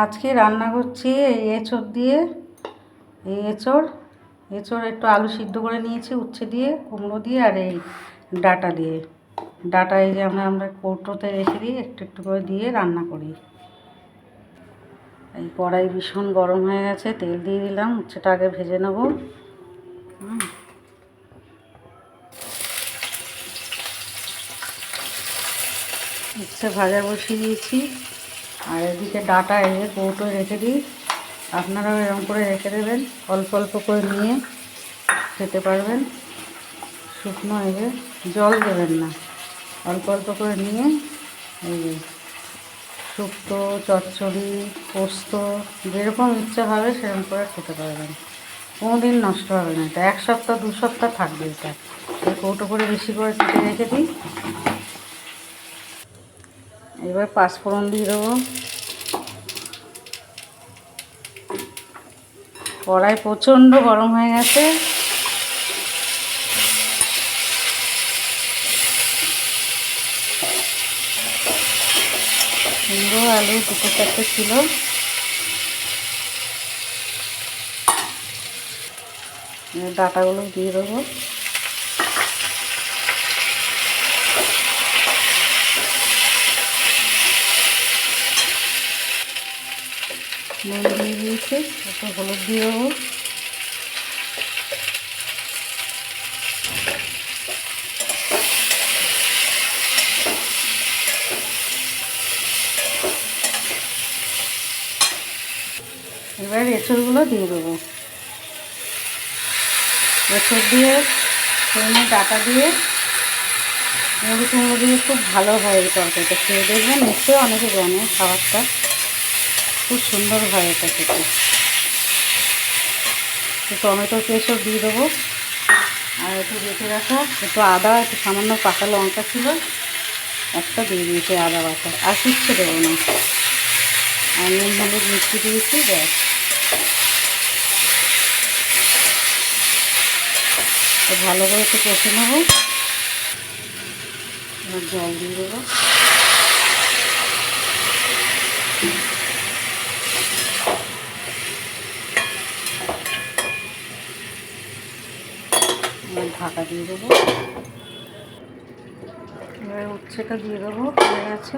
আজকে রান্না করছি এই এঁচোড় দিয়ে। এই এঁচোড় একটু আলু সিদ্ধ করে নিয়েছি উচ্ছে দিয়ে, কুমড়ো দিয়ে, আর এই ডাঁটা দিয়ে। ডাঁটা এই যে আমরা কৌটোতে রেখে দিই, একটু একটু করে দিয়ে রান্না করি। এই কড়াই ভীষণ গরম হয়ে গেছে, তেল দিয়ে দিলাম। উচ্ছেটা আগে ভেজে নেব। উচ্ছে ভাজা বসিয়ে দিয়েছি, আর এদিকে ডাঁটা এই যে কৌটোয় রেখে দিই। আপনারাও এরকম করে রেখে দেবেন, অল্প অল্প করে নিয়ে খেতে পারবেন। শুকনো এই যে জল দেবেন না, অল্প অল্প করে নিয়ে এই যে শুক্তো, চচ্চড়ি, পোস্ত যেরকম ইচ্ছা হবে সেরকম করে খেতে পারবেন। কোনো দিন নষ্ট হবে না, এটা 1 সপ্তাহ 2 সপ্তাহ থাকবে। এটা এই কৌটো করে বেশি করে কেটে রেখে দিই। এবার পাঁচফোড়ন দিয়ে দেবো। কড়াই প্রচণ্ড গরম হয়ে গেছে। কুমড়ো আলু 2-4টে ছিল। ডাঁটাগুলো দিয়ে দেবো। নুন দিয়ে দিয়েছি, একটু হলুদ দিয়ে দেবো। এবার এঁচোড়গুলো দিয়ে দেবো। এঁচোড় দিয়ে ডাঁটা দিয়ে মুড়ি কুমড়ো দিয়ে খুব ভালো হয় এই তরকারিটা। খেয়ে দেখবেন, নিশ্চয়ই অনেকে জানে খাবারটা খুব সুন্দর হয় এটা খেতে। টমেটো কেশর দিয়ে দেবো, আর একটু রেখে রাখা একটু আদা, একটু সামান্য পাকা লঙ্কা ছিল, একটা দিয়ে দিয়েছি আদা বাটা। আর কিচ্ছু দেবো না। আর নুন হলুদ মিষ্টি দিয়েছি, ব্যাস। তো ভালো করে একটু কষে নেবো। এবার জল দিয়ে দেবো। এবার ঢাকা দিয়ে দেবো। এবার উচ্ছেটা দিয়ে দেবো, হয়ে গেছে।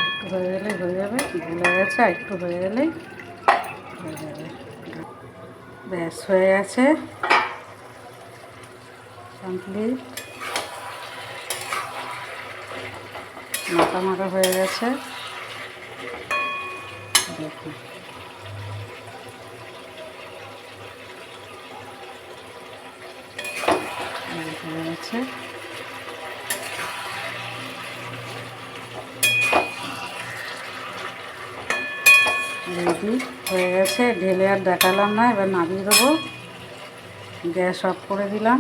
একটু হয়ে গেলেই হয়ে যাবে, গলে গেছে। আর একটু হয়ে গেলেই হয়ে যাবে, ব্যাস হয়ে গেছে কমপ্লিট। মাখা মাখা হয়ে গেছে, দেখুন। হয়ে গেছে। রেডি হয়ে গেছে, ঢেলে আর দেখালাম না। এবার নামিয়ে দেবো, গ্যাস অফ করে দিলাম।